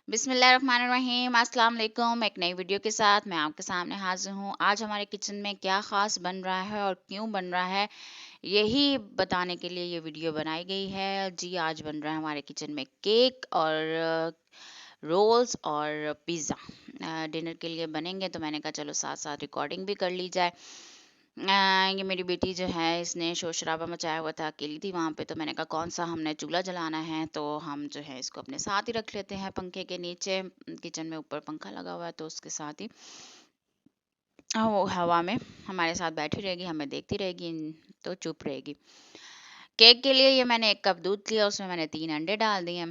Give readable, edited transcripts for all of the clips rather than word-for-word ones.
बिस्मिल्लाहिर्रहमानिर्रहीम, अस्सलाम वालेकुम। एक नई वीडियो के साथ मैं आपके सामने हाजिर हूँ। आज हमारे किचन में क्या ख़ास बन रहा है और क्यों बन रहा है, यही बताने के लिए ये वीडियो बनाई गई है। जी, आज बन रहा है हमारे किचन में केक और रोल्स और पिज़्ज़ा। डिनर के लिए बनेंगे तो मैंने कहा चलो साथ साथ रिकॉर्डिंग भी कर ली जाए। ये मेरी बेटी जो है इसने शोर शराबा मचाया हुआ था, अकेली थी वहाँ पे, तो मैंने कहा कौन सा हमने चूल्हा जलाना है तो हम जो है इसको अपने साथ ही रख लेते हैं पंखे के नीचे। किचन में ऊपर पंखा लगा हुआ है तो उसके साथ ही वो हवा में हमारे साथ बैठी रहेगी, हमें देखती रहेगी तो चुप रहेगी। केक के लिए ये मैंने 1 कप दूध लिया, उसमें मैंने 3 अंडे डाल दिए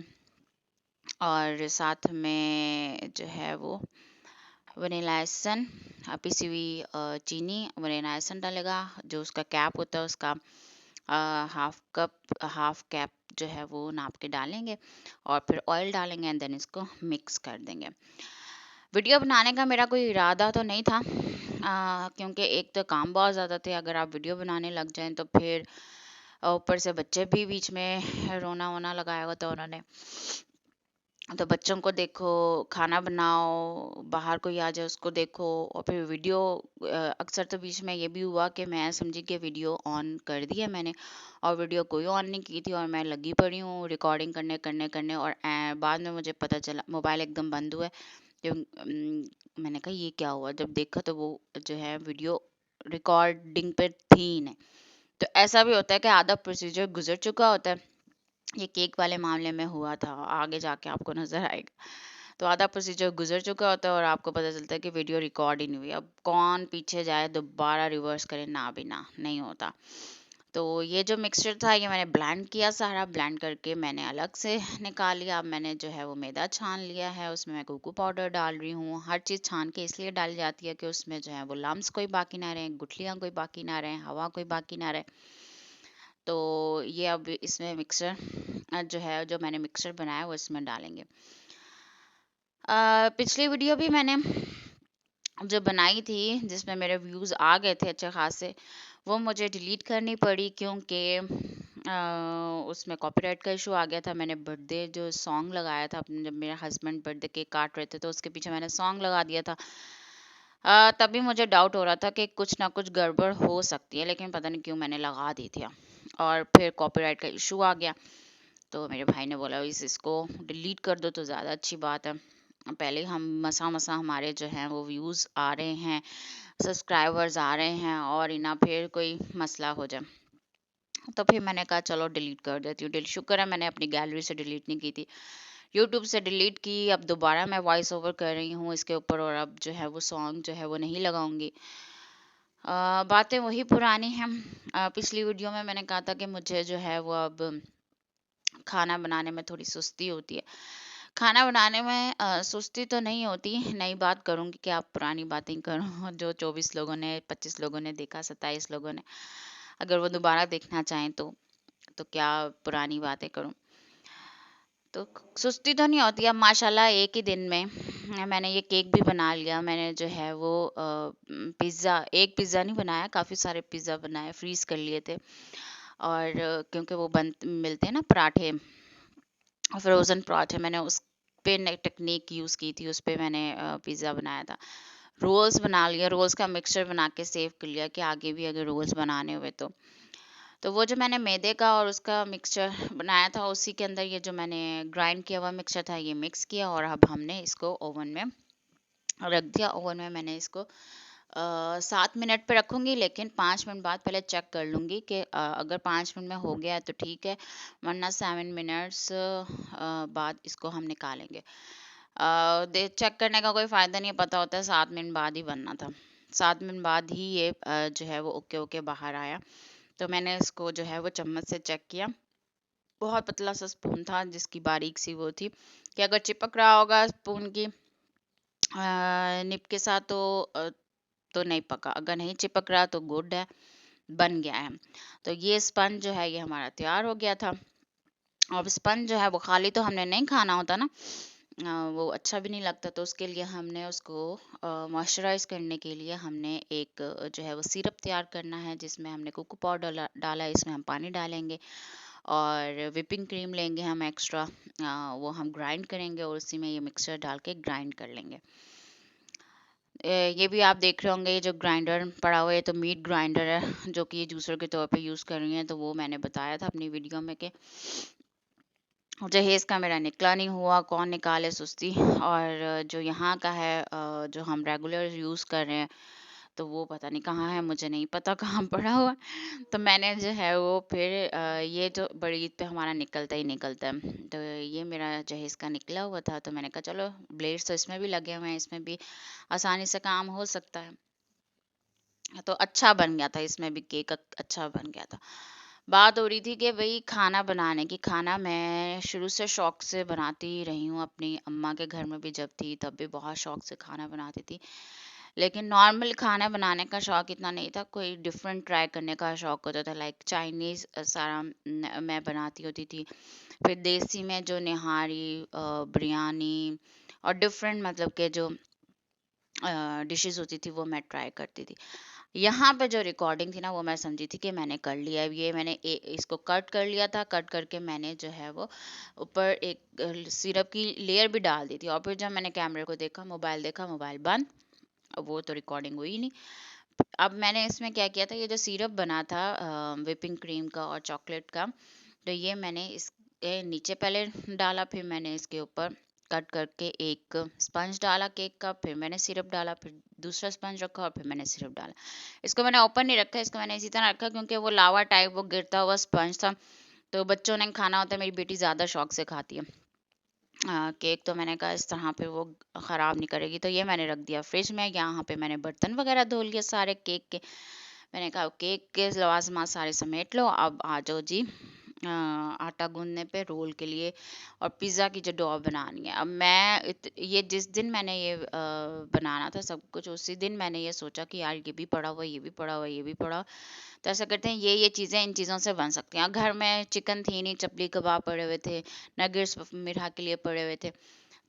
और साथ में जो है वो वनीला एसन, पिसी हुई चीनी, वनीला एसन डालेगा। जो उसका कैप होता है उसका हाफ कैप जो है वो नाप के डालेंगे और फिर ऑयल डालेंगे एंड देन इसको मिक्स कर देंगे। वीडियो बनाने का मेरा कोई इरादा तो नहीं था, क्योंकि एक तो काम बहुत ज़्यादा थे। अगर आप वीडियो बनाने लग जाएं तो फिर ऊपर से बच्चे भी बीच में रोना वोना लगाया हुआ था उन्होंने, तो बच्चों को देखो, खाना बनाओ, बाहर कोई आ जाए उसको देखो और फिर वीडियो। अक्सर तो बीच में ये भी हुआ कि मैं समझी कि वीडियो ऑन कर दी है मैंने और वीडियो कोई ऑन नहीं की थी और मैं लगी पड़ी हूँ रिकॉर्डिंग करने करने करने और बाद में मुझे पता चला मोबाइल एकदम बंद हुआ है। जब मैंने कहा ये क्या हुआ, जब देखा तो वो जो है वीडियो रिकॉर्डिंग पे थी ही नहीं। तो ऐसा भी होता है कि आधा प्रोसीजर गुजर चुका होता है। ये केक वाले मामले में हुआ था, आगे जाके आपको नजर आएगा। तो आधा प्रोसीजर गुजर चुका होता है और आपको पता चलता है कि वीडियो रिकॉर्ड ही नहीं हुई। अब कौन पीछे जाए दोबारा रिवर्स करे, ना भी ना नहीं होता। तो ये जो मिक्सचर था ये मैंने ब्लेंड किया, सारा ब्लेंड करके मैंने अलग से निकाल लिया। अब मैंने जो है वो मैदा छान लिया है, उसमें मैं कोको पाउडर डाल रही हूँ। हर चीज़ छान के इसलिए डाली जाती है कि उसमें जो है वो लम्स कोई बाकी ना रहे, गुठलियाँ कोई बाकी ना रहे, हवा कोई बाकी ना रहे। तो ये अब इसमें मिक्सर जो है, जो मैंने मिक्सर बनाया वो इसमें डालेंगे। पिछली वीडियो भी मैंने जो बनाई थी जिसमें मेरे व्यूज़ आ गए थे अच्छे खासे, वो मुझे डिलीट करनी पड़ी क्योंकि उसमें कॉपीराइट का इशू आ गया था। मैंने बर्थडे जो सॉन्ग लगाया था अपने, जब मेरे हस्बैंड बर्थडे केक काट रहे थे तो उसके पीछे मैंने सॉन्ग लगा दिया था। तभी मुझे डाउट हो रहा था कि कुछ ना कुछ गड़बड़ हो सकती है, लेकिन पता नहीं क्यों मैंने लगा दी थी और फिर कॉपीराइट का इशू आ गया। तो मेरे भाई ने बोला इसको डिलीट कर दो तो ज़्यादा अच्छी बात है। पहले हम मसा मसा हमारे जो हैं वो व्यूज़ आ रहे हैं, सब्सक्राइबर्स आ रहे हैं और इना फिर कोई मसला हो जाए। तो फिर मैंने कहा चलो डिलीट कर देती हूँ। शुक्र है मैंने अपनी गैलरी से डिलीट नहीं की थी, यूट्यूब से डिलीट की। अब दोबारा मैं वॉइस ओवर कर रही हूँ इसके ऊपर और अब जो है वो सॉन्ग जो है वो नहीं लगाऊंगी। बातें वही पुरानी हैं। पिछली वीडियो में मैंने कहा था कि मुझे जो है वो अब खाना बनाने में थोड़ी सुस्ती होती है। खाना बनाने में सुस्ती तो नहीं होती, नई बात करूँगी कि आप पुरानी बातें करो जो 24 लोगों ने, 25 लोगों ने देखा, 27 लोगों ने, अगर वो दोबारा देखना चाहें तो क्या पुरानी बातें करूँ। तो सुस्ती तो नहीं होती। अब माशाल्लाह एक ही दिन में मैंने ये केक भी बना लिया। मैंने जो है वो पिज़्ज़ा, एक पिज़्ज़ा नहीं बनाया, काफ़ी सारे पिज़्ज़ा बनाए, फ्रीज़ कर लिए थे। और क्योंकि वो बन मिलते हैं ना पराठे, फ्रोज़न पराठे, मैंने उस पे नई टेक्निक यूज़ की थी, उस पे मैंने पिज़्ज़ा बनाया था। रोल्स बना लिया, रोल्स का मिक्सचर बना के सेव कर लिया कि आगे भी अगर रोल्स बनाने हुए तो वो जो मैंने मैदे का और उसका मिक्सचर बनाया था उसी के अंदर ये जो मैंने ग्राइंड किया हुआ मिक्सचर था ये मिक्स किया और अब हमने इसको ओवन में रख दिया। ओवन में मैंने इसको 7 मिनट पे रखूंगी, लेकिन 5 मिनट बाद पहले चेक कर लूंगी कि अगर 5 मिनट में हो गया है तो ठीक है, वरना 7 मिनट्स बाद इसको हम निकालेंगे। दे चेक करने का कोई फ़ायदा नहीं है, पता होता है 7 मिनट बाद ही बनना था। 7 मिनट बाद ही ये जो है वो ओके ओके बाहर आया। तो मैंने इसको जो है वो चम्मच से चेक किया। बहुत पतला सा स्पून था जिसकी बारीक सी वो थी कि अगर चिपक रहा होगा स्पून की निप के साथ तो नहीं पका, अगर नहीं चिपक रहा तो गुड है, बन गया है। तो ये स्पंज जो है ये हमारा तैयार हो गया था। अब स्पंज जो है वो खाली तो हमने नहीं खाना होता ना, वो अच्छा भी नहीं लगता, तो उसके लिए हमने उसको मॉइस्चराइज करने के लिए हमने एक जो है वो सिरप तैयार करना है जिसमें हमने कोको पाउडर डाला है, इसमें हम पानी डालेंगे और व्हिपिंग क्रीम लेंगे हम एक्स्ट्रा, वो हम ग्राइंड करेंगे और उसी में ये मिक्सचर डाल के ग्राइंड कर लेंगे। ये भी आप देख रहे होंगे, ये जो ग्राइंडर पड़ा हुआ है तो मीट ग्राइंडर है, जो कि ये जूसर के तौर पे यूज़ कर रही हैं। तो वो मैंने बताया था अपनी वीडियो में कि जहेज़ का मेरा निकला नहीं हुआ, कौन निकाले सुस्ती। और जो यहाँ का है जो हम रेगुलर यूज़ कर रहे हैं, तो वो पता नहीं कहाँ है, मुझे नहीं पता कहाँ पड़ा हुआ। तो मैंने जो है वो फिर ये जो बड़ी ईद पे हमारा निकलता ही निकलता है, तो ये मेरा जहेज़ का निकला हुआ था। तो मैंने कहा चलो ब्लेड्स तो इसमें भी लगे हुए हैं, इसमें भी आसानी से काम हो सकता है। तो अच्छा बन गया था, इसमें भी केक अच्छा बन गया था। बात हो रही थी कि भाई खाना बनाने की। खाना मैं शुरू से शौक से बनाती ही रही हूँ, अपनी अम्मा के घर में भी जब थी तब भी बहुत शौक से खाना बनाती थी। लेकिन नॉर्मल खाना बनाने का शौक इतना नहीं था, कोई डिफरेंट ट्राई करने का शौक होता था। लाइक चाइनीज सारा मैं बनाती होती थी, फिर देसी में जो निहारी, बिरयानी और डिफरेंट मतलब के जो डिशेस होती थी वो मैं ट्राई करती थी। यहाँ पे जो रिकॉर्डिंग थी ना, वो मैं समझी थी कि मैंने कर लिया। अब ये मैंने इसको कट कर लिया था, कट करके मैंने जो है वो ऊपर एक सिरप की लेयर भी डाल दी थी। और फिर जब मैंने कैमरे को देखा, मोबाइल बंद। अब वो तो रिकॉर्डिंग हुई नहीं। अब मैंने इसमें क्या किया था, ये जो सिरप बना था व्हिपिंग क्रीम का और चॉकलेट का, तो ये मैंने इसके नीचे पहले डाला, फिर मैंने इसके ऊपर कट करके एक स्पंज डाला केक का, फिर मैंने सिरप डाला, फिर दूसरा स्पंज रखा और फिर मैंने सिरप डाला। इसको मैंने ओपन नहीं रखा, इसको मैंने इसी तरह रखा क्योंकि वो लावा टाइप वो गिरता हुआ स्पंज था। तो बच्चों ने खाना होता है, मेरी बेटी ज़्यादा शौक से खाती है केक, तो मैंने कहा इस तरह पे वो ख़राब नहीं करेगी। तो ये मैंने रख दिया फ्रिज में। यहाँ पे मैंने बर्तन वगैरह धो लिए सारे केक के। मैंने कहा केक के लवाजमात सारे समेट लो, अब आ जाओ जी आटा गूंदने पे रोल के लिए और पिज़्ज़ा की जो डो बनानी है। अब मैं ये जिस दिन मैंने ये बनाना था सब कुछ, उसी दिन मैंने ये सोचा कि यार ये भी पड़ा हुआ, ये भी पड़ा हुआ, ये भी पड़ा हुआ। तो ऐसा करते हैं, ये चीज़ें इन चीज़ों से बन सकती हैं। घर में चिकन थी नहीं, चपली कबाब पड़े हुए थे, नगेट्स मिठा के लिए पड़े हुए थे।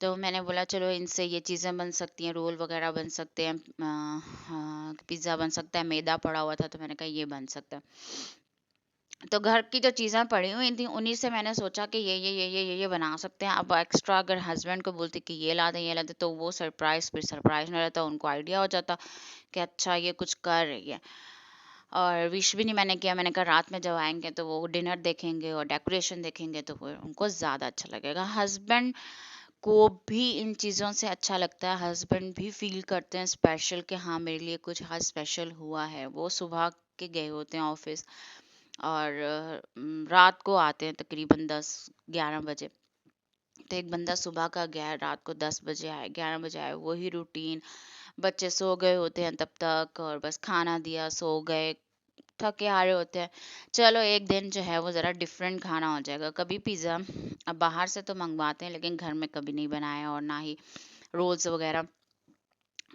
तो मैंने बोला चलो इनसे ये चीज़ें बन सकती हैं, रोल वगैरह बन सकते हैं, पिज़्ज़ा बन सकता है। मैदा पड़ा हुआ था तो मैंने कहा ये बन सकता है। तो घर की जो चीज़ें पड़ी हुई थी उन्हीं से मैंने सोचा कि ये बना सकते हैं। अब एक्स्ट्रा अगर हस्बैंड को बोलती कि ये ला दे, तो वो सरप्राइज नहीं रहता, उनको आइडिया हो जाता कि अच्छा ये कुछ कर रही है। और विश भी नहीं मैंने किया। मैंने कहा रात में जब आएंगे तो वो डिनर देखेंगे और डेकोरेशन देखेंगे तो वो उनको ज़्यादा अच्छा लगेगा। हस्बैंड को भी इन चीज़ों से अच्छा लगता है, हस्बैंड भी फील करते हैं स्पेशल कि हाँ मेरे लिए कुछ आज स्पेशल हुआ है। वो सुबह के गए होते हैं ऑफिस और रात को आते हैं तकरीबन 10-11 बजे। तो एक बंदा सुबह का गया, रात को 10 बजे आए, 11 बजे आए, वही रूटीन। बच्चे सो गए होते हैं तब तक और बस खाना दिया, सो गए, थके हारे होते हैं। चलो एक दिन जो है वो ज़रा डिफरेंट खाना हो जाएगा। कभी पिज़्ज़ा अब बाहर से तो मंगवाते हैं, लेकिन घर में कभी नहीं बनाया, और ना ही रोल्स वगैरह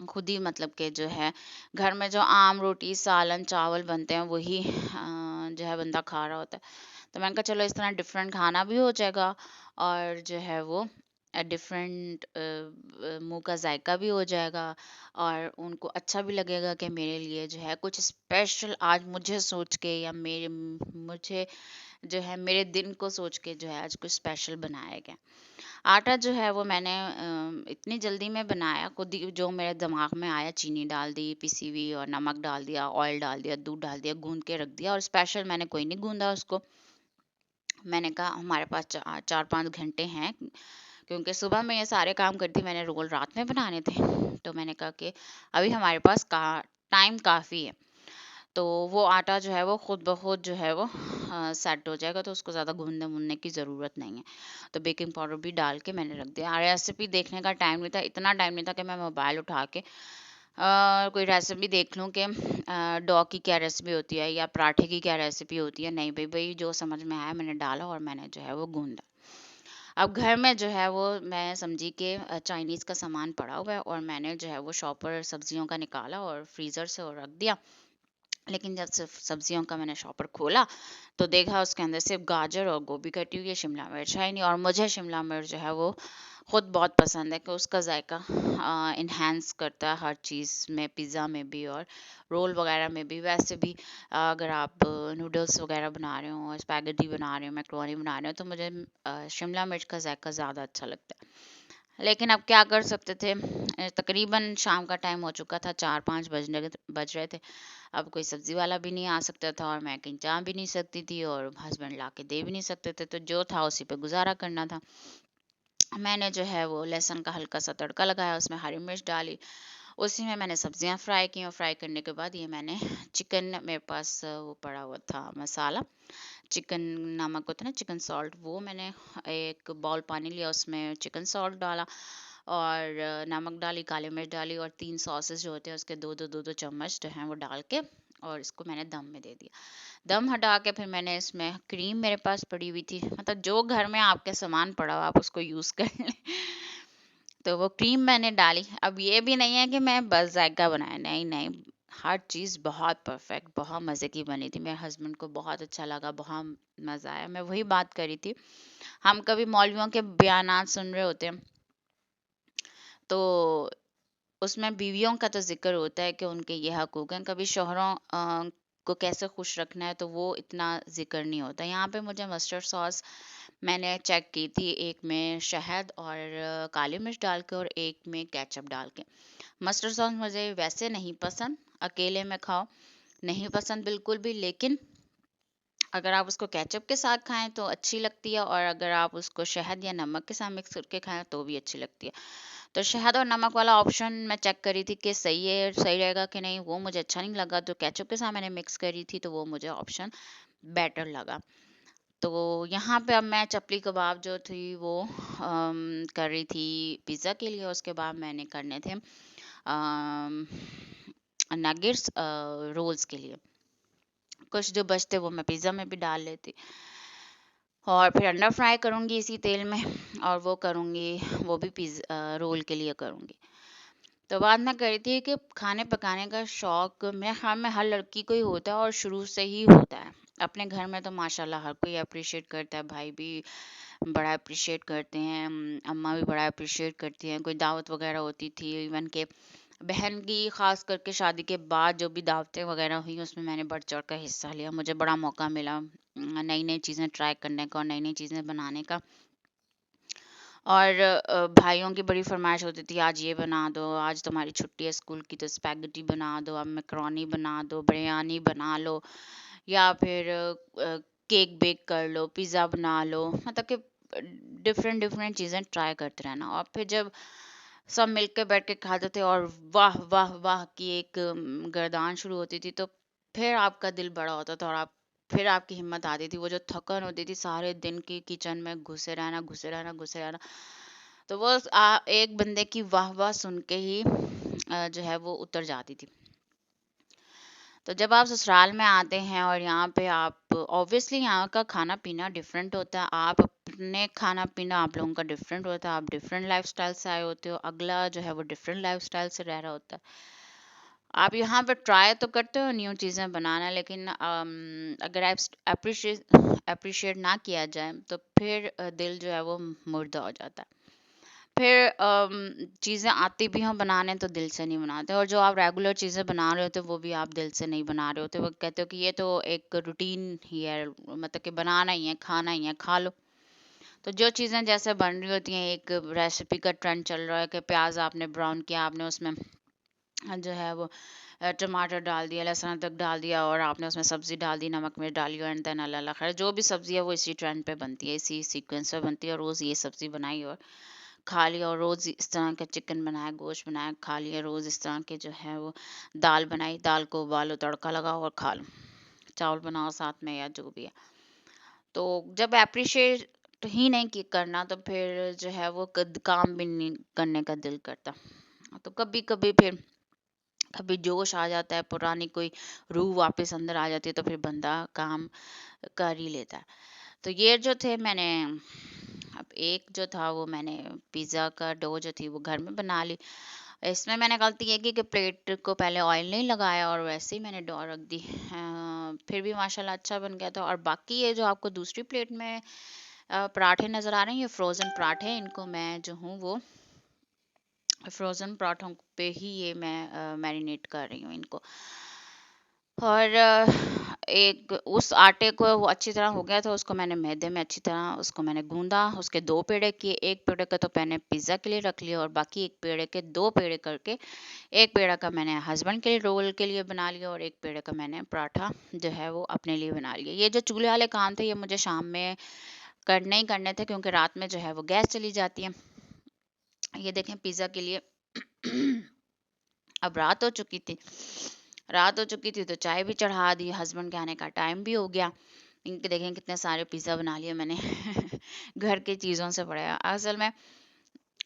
खुद ही मतलब कि जो है घर में जो आम रोटी सालन चावल बनते हैं वही जो है बंदा खा रहा होता है। तो मैंने कहा चलो इस तरह डिफरेंट खाना भी हो जाएगा और जो है वो डिफरेंट मुंह का जायका भी हो जाएगा और उनको अच्छा भी लगेगा कि मेरे लिए जो है कुछ स्पेशल आज मुझे सोच के, या मुझे जो है मेरे दिन को सोच के जो है आज कुछ स्पेशल बनाया गया। आटा जो है वो मैंने इतनी जल्दी में बनाया, खुद ही जो मेरे दिमाग में आया, चीनी डाल दी पिसी हुई और नमक डाल दिया, ऑयल डाल दिया, दूध डाल दिया, गूंद के रख दिया। और स्पेशल मैंने कोई नहीं गूंदा उसको। मैंने कहा हमारे पास 4-5 घंटे हैं, क्योंकि सुबह में ये सारे काम करती, मैंने रोल रात में बनाने थे। तो मैंने कहा कि अभी हमारे पास टाइम काफ़ी है। तो वो आटा जो है वो खुद ब खुद जो है वो सेट हो जाएगा, तो उसको ज़्यादा गूंदने वूंदने की ज़रूरत नहीं है। तो बेकिंग पाउडर भी डाल के मैंने रख दिया। रेसिपी देखने का टाइम नहीं था, इतना टाइम नहीं था कि मैं मोबाइल उठा के कोई रेसिपी देख लूँ कि डॉ की क्या रेसिपी होती है या पराठे की क्या रेसिपी होती है। नहीं भाई भाई, जो समझ में आया मैंने डाला और मैंने जो है वो गूंदा। अब घर में जो है वो मैं समझी कि चाइनीज़ का सामान पड़ा हुआ है और मैंने जो है वो शॉपर सब्जियों का निकाला और फ्रीज़र से और रख दिया। लेकिन जब सिर्फ सब्जियों का मैंने शॉपर खोला तो देखा उसके अंदर सिर्फ गाजर और गोभी कटी हुई है, शिमला मिर्च है ही नहीं। और मुझे शिमला मिर्च जो है वो खुद बहुत पसंद है कि उसका जायका इन्हेंस करता है हर चीज़ में, पिज़्ज़ा में भी और रोल वगैरह में भी। वैसे भी अगर आप नूडल्स वगैरह बना रहे हो, स्पैगेटी बना रहे हो, मैक्रोनी बना रहे हो, तो मुझे शिमला मिर्च का जायका ज़्यादा अच्छा लगता है। लेकिन अब क्या कर सकते थे, तकरीबन शाम का टाइम हो चुका था, 4-5 बज रहे थे। अब कोई सब्जी वाला भी नहीं आ सकता था और मैं कहीं जा भी नहीं सकती थी और हस्बैंड ला के दे भी नहीं सकते थे, तो जो था उसी पे गुजारा करना था। मैंने जो है वो लहसुन का हल्का सा तड़का लगाया, उसमें हरी मिर्च डाली, उसी में मैंने सब्जियां फ्राई की और फ्राई करने के बाद ये मैंने चिकन, मेरे पास वो पड़ा हुआ था मसाला, चिकन नमक होता है ना, चिकन सॉल्ट, वो मैंने एक बाउल पानी लिया, उसमें चिकन सॉल्ट डाला और नमक डाली, काली मिर्च डाली और 3 सॉसेस जो होते हैं उसके दो चम्मच जो हैं वो डाल के और इसको मैंने दम में दे दिया। दम हटा के फिर मैंने इसमें क्रीम मेरे पास पड़ी हुई थी, मतलब जो घर में आपके सामान पड़ा हो आप उसको यूज़ कर लें। तो वो क्रीम मैंने डाली। अब ये भी नहीं है कि मैं बस जायका बनाया, नहीं नहीं, हर चीज़ बहुत परफेक्ट, बहुत मज़े की बनी थी। मेरे हस्बैंड को बहुत अच्छा लगा, बहुत मज़ा आया। मैं वही बात करी थी, हम कभी मौलवियों के बयानात सुन रहे होते हैं तो उसमें बीवियों का तो ज़िक्र होता है कि उनके ये हकूक़ हैं, कभी शौहरों को कैसे खुश रखना है तो वो इतना ज़िक्र नहीं होता। यहाँ पे मुझे मस्टर्ड सॉस मैंने चेक की थी, एक में शहद और काली मिर्च डाल के और एक में केचप डाल के। मस्टर्ड सॉस मुझे वैसे नहीं पसंद, अकेले में खाओ नहीं पसंद बिल्कुल भी, लेकिन अगर आप उसको केचप के साथ खाएं तो अच्छी लगती है और अगर आप उसको शहद या नमक के साथ मिक्स करके खाएं तो भी अच्छी लगती है। तो शहद और नमक वाला ऑप्शन मैं चेक करी थी कि सही है, सही रहेगा कि नहीं, वो मुझे अच्छा नहीं लगा, तो केचप के साथ मैंने मिक्स करी थी तो वो मुझे ऑप्शन बेटर लगा। तो यहाँ पे अब मैं चपली कबाब जो थी वो कर रही थी पिज़्ज़ा के लिए, उसके बाद मैंने करने थे नगेट्स रोल्स के लिए। कुछ जो बचते वो मैं पिज़्ज़ा में भी डाल लेती और फिर अंडा फ्राई करूँगी इसी तेल में और वो करूँगी, वो भी रोल के लिए करूँगी। तो बात मैं करी थी कि खाने पकाने का शौक मेरे ख्याल में हर लड़की को ही होता है और शुरू से ही होता है। अपने घर में तो माशाल्लाह हर कोई अप्रिशिएट करता है, भाई भी बड़ा अप्रिशिएट करते हैं, अम्मा भी बड़ा अप्रिशिएट करती हैं। कोई दावत वगैरह होती थी, इवन के बहन की खास करके शादी के बाद जो भी दावतें वगैरह हुई उसमें मैंने बढ़ चढ़ कर हिस्सा लिया। मुझे बड़ा मौका मिला नई नई चीज़ें ट्राई करने का और नई नई चीज़ें बनाने का। और भाइयों की बड़ी फरमाइश होती थी, आज ये बना दो, आज तुम्हारी छुट्टी है स्कूल की तो स्पैगेटी बना दो, अब मैक्रोनी बना दो, बिरयानी बना लो, या फिर केक बेक कर लो, पिज़्ज़ा बना लो, मतलब कि डिफरेंट डिफरेंट चीज़ें ट्राई करते रहना। और फिर जब सब मिल के बैठ के खाते थे और वाह वाह वाह की एक गर्दान शुरू होती थी, तो फिर आपका दिल बड़ा होता था और आप फिर आपकी हिम्मत आती थी। वो जो थकन होती थी सारे दिन की किचन में घुसे रहना घुसे रहना घुसे रहना, तो वो एक बंदे की वाह वाह सुन के ही जो है वो उतर जाती थी। तो जब आप ससुराल में आते हैं और यहाँ पे आप ऑब्वियसली यहाँ का खाना पीना डिफरेंट होता है, आप अपने खाना पीना आप लोगों का डिफरेंट होता है, आप डिफरेंट लाइफस्टाइल से आए होते हो, अगला जो है वो डिफरेंट लाइफस्टाइल से रह रहा होता है। आप यहाँ पे ट्राई तो करते हो न्यू चीज़ें बनाना, लेकिन अगर आप अप्रिशिएट ना किया जाए तो फिर दिल जो है वो मुर्दा हो जाता है। फिर चीज़ें आती भी हों बनाने तो दिल से नहीं बनाते, और जो आप रेगुलर चीज़ें बना रहे होते हो वो भी आप दिल से नहीं बना रहे होते। वो कहते हो कि ये तो एक रूटीन ही है, मतलब कि बनाना ही है, खाना ही है, खा लो। तो जो चीज़ें जैसे बन रही होती हैं, एक रेसिपी का ट्रेंड चल रहा है कि प्याज आपने ब्राउन किया, आपने उसमें जो है वो टमाटर डाल दिया, लहसुन अदरक डाल दिया और आपने उसमें सब्जी डाल दी, नमक मिर्च डाली एंड देन अल्लाह अल्लाह खैर, जो भी सब्जी है वो इसी ट्रेंड पे बनती है, इसी सीक्वेंस पे बनती है, और रोज़ ये सब्जी बनाई और खा लिया, और रोज़ इस तरह का चिकन बनाया, गोश्त बनाया, खा लिया, रोज़ इस तरह के जो है वो दाल बनाई, दाल को उबालो, तड़का लगाओ और खा लो, चावल बनाओ साथ में या जो भी है। तो जब अप्रिशिएट ही नहीं की करना तो फिर जो है वो काम भी नहीं करने का दिल करता। तो कभी कभी फिर कभी जोश आ जाता है, पुरानी कोई रूह वापस अंदर आ जाती है तो फिर बंदा काम कर ही लेता है। तो ये जो थे मैंने, अब एक जो था वो मैंने पिज़्ज़ा का डो जो थी वो घर में बना ली, इसमें मैंने गलती ये की कि प्लेट को पहले ऑयल नहीं लगाया और वैसे ही मैंने डो रख दी। फिर भी माशाल्लाह अच्छा बन गया था। और बाकी ये जो आपको दूसरी प्लेट में पराठे नज़र आ रहे हैं, ये फ्रोज़न पराठे, इनको मैं जो हूँ वो फ्रोज़न पराठों पे ही ये मैं मैरिनेट कर रही हूँ इनको। और एक उस आटे को वो अच्छी तरह हो गया था, उसको मैंने मैदे में अच्छी तरह उसको मैंने गूंदा, उसके 2 पेड़े किए। 1 पेड़े का तो मैंने पिज़्ज़ा के लिए रख लिया और बाकी 1 पेड़े के 2 पेड़े करके 1 पेड़ा का मैंने हस्बैंड के लिए रोल के लिए बना लिया और 1 पेड़े का मैंने पराठा जो है वो अपने लिए बना लिया। ये जो चूल्हे वाले काम थे ये मुझे शाम में करने ही करने थे, क्योंकि रात में जो है वो गैस चली जाती है। ये देखें पिज़्ज़ा के लिए अब रात हो चुकी थी तो चाय भी चढ़ा दी, हस्बैंड के आने का टाइम भी हो गया। इनके देखें कितने सारे पिज़्ज़ा बना लिए मैंने घर की चीज़ों से पड़े। असल में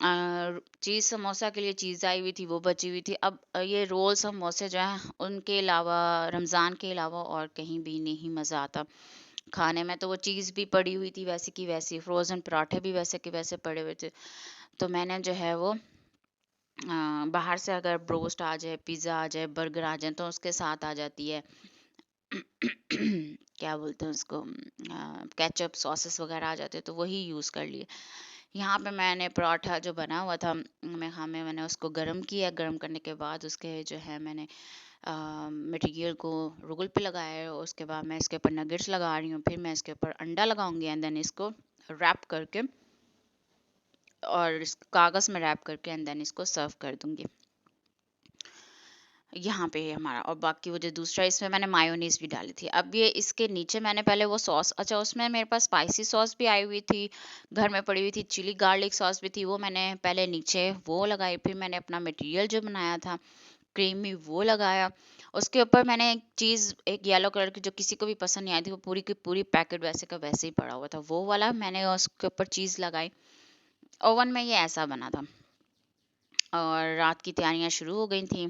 चीज़ समोसा के लिए चीज़ आई हुई थी, वो बची हुई थी। अब ये रोल समोसे जो हैं उनके अलावा, रमज़ान के अलावा और कहीं भी नहीं मज़ा आता खाने में। तो वो चीज़ भी पड़ी हुई थी वैसी की वैसी, फ्रोज़न पराठे भी वैसे के वैसे पड़े हुए थे। तो मैंने जो है वो बाहर से अगर ब्रोस्ट आ जाए, पिज़्ज़ा आ जाए, बर्गर आ जाए तो उसके साथ आ जाती है क्या बोलते हैं उसको, केचप सॉसेस वगैरह आ जाते हैं, तो वही यूज़ कर लिए। यहाँ पे मैंने पराठा जो बना हुआ था मैंने उसको गर्म किया। गर्म करने के बाद उसके जो है मैंने मटेरियल को रोल पे लगाया और उसके बाद मैं इसके ऊपर नगेट्स लगा रही हूँ। फिर मैं इसके ऊपर अंडा लगाऊंगी एंड देन इसको रैप करके और इस कागज़ में रैप करके एंड देन इसको सर्व कर दूंगी। यहाँ पे है हमारा। और बाकी वो जो दूसरा इसमें मैंने मायोनीज भी डाली थी। अब ये इसके नीचे मैंने पहले वो सॉस, अच्छा उसमें मेरे पास स्पाइसी सॉस भी आई हुई थी, घर में पड़ी हुई थी, चिली गार्लिक सॉस भी थी, वो मैंने पहले नीचे वो लगाई। फिर मैंने अपना मटेरियल जो बनाया था क्रीमी वो लगाया। उसके ऊपर मैंने एक चीज़, एक येलो कलर की जो किसी को भी पसंद नहीं आई थी, वो पूरी की पूरी पैकेट वैसे का वैसे ही पड़ा हुआ था, वो वाला मैंने उसके ऊपर चीज़ लगाई। ओवन में ये ऐसा बना था। और रात की तैयारियां शुरू हो गई थी।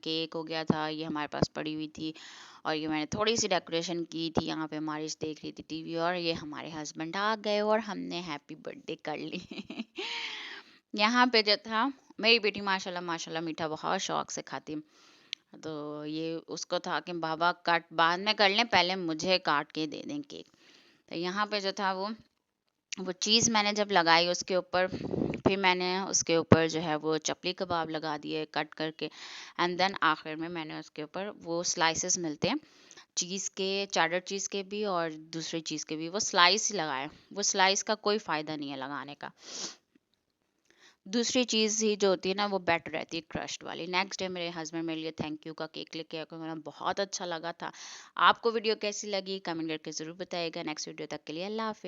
केक हो गया था, ये हमारे पास पड़ी हुई थी। और ये मैंने थोड़ी सी डेकोरेशन की थी। यहाँ पे मारिश देख रही थी टीवी और ये हमारे हस्बैंड आ गए और हमने हैप्पी बर्थडे कर ली यहाँ पे जो था, मेरी बेटी माशाल्लाह माशाल्लाह मीठा बहुत शौक से खाती। तो ये उसको था कि बाबा काट बाद में कर लें, पहले मुझे काट के दे दें केक। तो यहाँ पे जो था वो चीज़ मैंने जब लगाई उसके ऊपर, फिर मैंने उसके ऊपर जो है वो चपली कबाब लगा दिए कट करके एंड देन आखिर में मैंने उसके ऊपर वो स्लाइसेस मिलते हैं चीज़ के, चैडर चीज़ के भी और दूसरी चीज़ के भी, वो स्लाइस ही लगाए। वो स्लाइस का कोई फ़ायदा नहीं है लगाने का, दूसरी चीज़ ही जो होती है ना वो बेटर रहती है क्रश्ड वाली। नेक्स्ट डे मेरे हस्बैंड मेरे लिए थैंक यू का केक लेके आए, क्योंकि उन्हें बहुत अच्छा लगा था। आपको वीडियो कैसी लगी कमेंट करके ज़रूर बताइएगा। नेक्स्ट वीडियो तक के लिए अल्लाह हाफिज़।